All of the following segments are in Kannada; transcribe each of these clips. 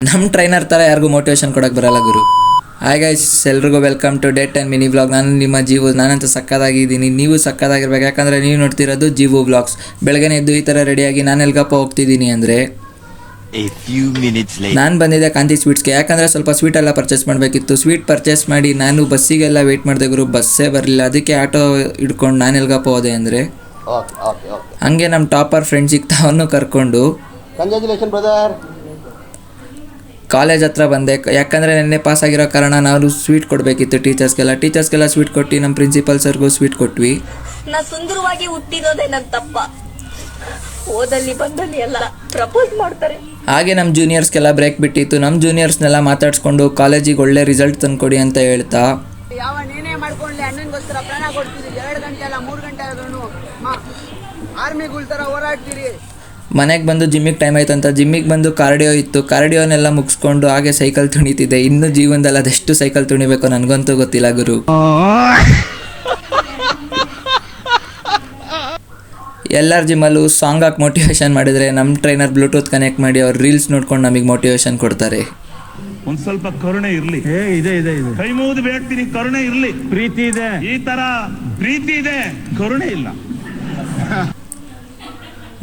ನಮ್ಮ ಟ್ರೈನರ್ ಥರ ಯಾರಿಗೂ ಮೋಟಿವೇಶನ್ ಕೊಡೋಕ್ಕೆ ಬರಲ್ಲ ಗುರು. ಹಾಯ್ ಗೈಸ್, ಎಲ್ರಿಗೂ welcome to date and mini vlog. ನಾನು ನಿಮ್ಮ ಜೀವು. ನಾನಂತೂ ಸಕ್ಕದಾಗಿದ್ದೀನಿ, ನೀವು ಸಕ್ಕದಾಗಿರ್ಬೇಕು. ಯಾಕಂದರೆ ನೀವು ನೋಡ್ತಿರೋದು ಜೀವು ವ್ಲಾಗ್ಸ್. ಬೆಳಗ್ಗೆ ಎದ್ದು ಈ ಥರ ರೆಡಿಯಾಗಿ ನಾನು ಎಲ್ಗಪ್ಪ ಹೋಗ್ತಿದ್ದೀನಿ ಅಂದರೆ ನಾನು ಬಂದಿದ್ದೆ ಕಾಂತಿ ಸ್ವೀಟ್ಸ್ಗೆ. ಯಾಕಂದರೆ ಸ್ವಲ್ಪ ಸ್ವೀಟೆಲ್ಲ ಪರ್ಚೇಸ್ ಮಾಡಬೇಕಿತ್ತು. ಸ್ವೀಟ್ ಪರ್ಚೇಸ್ ಮಾಡಿ ನಾನು ಬಸ್ಸಿಗೆಲ್ಲ ವೆಯ್ಟ್ ಮಾಡಿದೆ ಗುರು, ಬಸ್ಸೇ ಬರಲಿಲ್ಲ. ಅದಕ್ಕೆ ಆಟೋ ಹಿಡ್ಕೊಂಡು ನಾನು ಎಲ್ಗಪ್ಪ ಹೋದೆ ಅಂದರೆ ಹಂಗೆ ನಮ್ಮ ಟಾಪರ್ ಫ್ರೆಂಡ್ ಸಿಗ್ತಾವನ್ನು ಕರ್ಕೊಂಡು ಕಾಲೇಜ್ ಹತ್ರ ಬಂದೆ. ಯಾಕಂದರೆ ನೆನ್ನೆ ಪಾಸ್ ಆಗಿರೋ ಕಾರಣ ನಾವು ಸ್ವೀಟ್ ಕೊಡಬೇಕಿತ್ತು ಟೀಚರ್ಸ್ಗೆಲ್ಲ ಸ್ವೀಟ್ ಕೊಟ್ಟು ನಮ್ಮ ಪ್ರಿನ್ಸಿಪಲ್ ಸರ್ಗೂ ಸ್ವೀಟ್ ಕೊಟ್ವಿ. ನಾ ಸುಂದರವಾಗಿ ಹುಟ್ಟಿರೋದೇ ನನ್ನ ತಪ್ಪ. ಓದಲ್ಲಿ ಬಂದಲ್ಲಿ ಎಲ್ಲ ಪ್ರಪೋಸ್ ಮಾಡ್ತಾರೆ. ಹಾಗೆ ನಮ್ಮ ಜೂನಿಯರ್ಸ್ಗೆಲ್ಲ ಬ್ರೇಕ್ ಬಿಟ್ಟಿತ್ತು. ನಮ್ಮ ಜೂನಿಯರ್ಸ್ನೆಲ್ಲ ಮಾತಾಡ್ಸ್ಕೊಂಡು ಕಾಲೇಜಿಗೆ ಒಳ್ಳೆ ರಿಸಲ್ಟ್ ತಂದ್ಕೊಡಿ ಅಂತ ಹೇಳ್ತಾ ಯಾವ ನೇನೇ ಮಾಡ್ಕೊಂಡ್ಲಿ ಅಣ್ಣನಿಗೋಸ್ಕರ ಪ್ರಾಣ ಕೊಡ್ತೀರಿ. 2 ಗಂಟೆ ಅಲ್ಲ 3 ಗಂಟೆ ಆದ್ರೂ ಆರ್ಮಿಗಳ ಥರ ಹೋರಾಡ್ತೀರಿ. ಮನೆಗೆ ಬಂದು ಜಿಮ್ಮಿಗೆ ಟೈಮ್ ಆಯ್ತು ಅಂತ ಜಿಮ್ಮಿಗೆ ಬಂದು ಕಾರ್ಡಿಯೋ ಇತ್ತು. ಕಾರ್ಡಿಯೋನೆಲ್ಲ ಮುಗಿಸ್ಕೊಂಡು ಹಾಗೆ ಸೈಕಲ್ ತುಣಿತಿದ್ದೆ. ಇನ್ನೂ ಜೀವನದಲ್ಲಿ ಅದೆಷ್ಟು ಸೈಕಲ್ ತುಣಿಬೇಕು ನನಗಂತೂ ಗೊತ್ತಿಲ್ಲ ಗುರು. ಎಲ್ಲರ ಜಿಮ್ಮಲ್ಲೂ ಸಾಂಗ್ ಹಾಕಿ ಮೋಟಿವೇಶನ್ ಮಾಡಿದರೆ ನಮ್ಮ ಟ್ರೈನರ್ ಬ್ಲೂಟೂತ್ ಕನೆಕ್ಟ್ ಮಾಡಿ ಅವ್ರು ರೀಲ್ಸ್ ನೋಡ್ಕೊಂಡು ನಮಗೆ ಮೋಟಿವೇಶನ್ ಕೊಡ್ತಾರೆ. ಒಂದ್ ಸ್ವಲ್ಪ ಕರುಣೆ ಇರ್ಲಿ. ಇದೆ ಕೈ ಮುಗಿದು ಬೇಡ್ತೀನಿ, ಕರುಣೆ ಇರ್ಲಿ. ಪ್ರೀತಿ ಇದೆ, ಈ ತರ ಪ್ರೀತಿ ಇದೆ, ಕರುಣೆ ಇಲ್ಲ.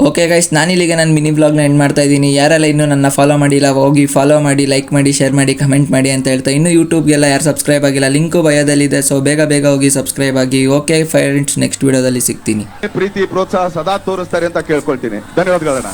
ಓಕೆ ಗೈಸ್, ನಾನಿಲ್ಲಿಗೆ ನನ್ನ ಮಿನಿ ವ್ಲಾಗ್ನ ಎಂಡ್ ಮಾಡ್ತಾ ಇದ್ದೀನಿ. ಯಾರೆಲ್ಲ ಇನ್ನೂ ನನ್ನ ಫಾಲೋ ಮಾಡಿಲ್ಲ ಹೋಗಿ ಫಾಲೋ ಮಾಡಿ, ಲೈಕ್ ಮಾಡಿ, ಶೇರ್ ಮಾಡಿ, ಕಮೆಂಟ್ ಮಾಡಿ ಅಂತ ಹೇಳ್ತಾ ಇನ್ನೂ ಯೂಟ್ಯೂಬ್ಗೆಲ್ಲ ಯಾರು ಸಬ್ಸ್ಕ್ರೈಬ್ ಆಗಿಲ್ಲ ಲಿಂಕು ಬಯೋದಲ್ಲಿದೆ. ಸೊ ಬೇಗ ಹೋಗಿ ಸಬ್ಸ್ಕ್ರೈಬ್ ಆಗಿ. ಓಕೆ ಫ್ರೆಂಡ್ಸ್, ನೆಕ್ಸ್ಟ್ ವಿಡಿಯೋದಲ್ಲಿ ಸಿಗ್ತೀನಿ. ಪ್ರೀತಿ ಪ್ರೋತ್ಸಾಹ ಸದಾ ತೋರಿಸ್ತಾರೆ ಅಂತ ಕೇಳ್ಕೊಳ್ತೀನಿ. ಧನ್ಯವಾದಗಳನ್ನ.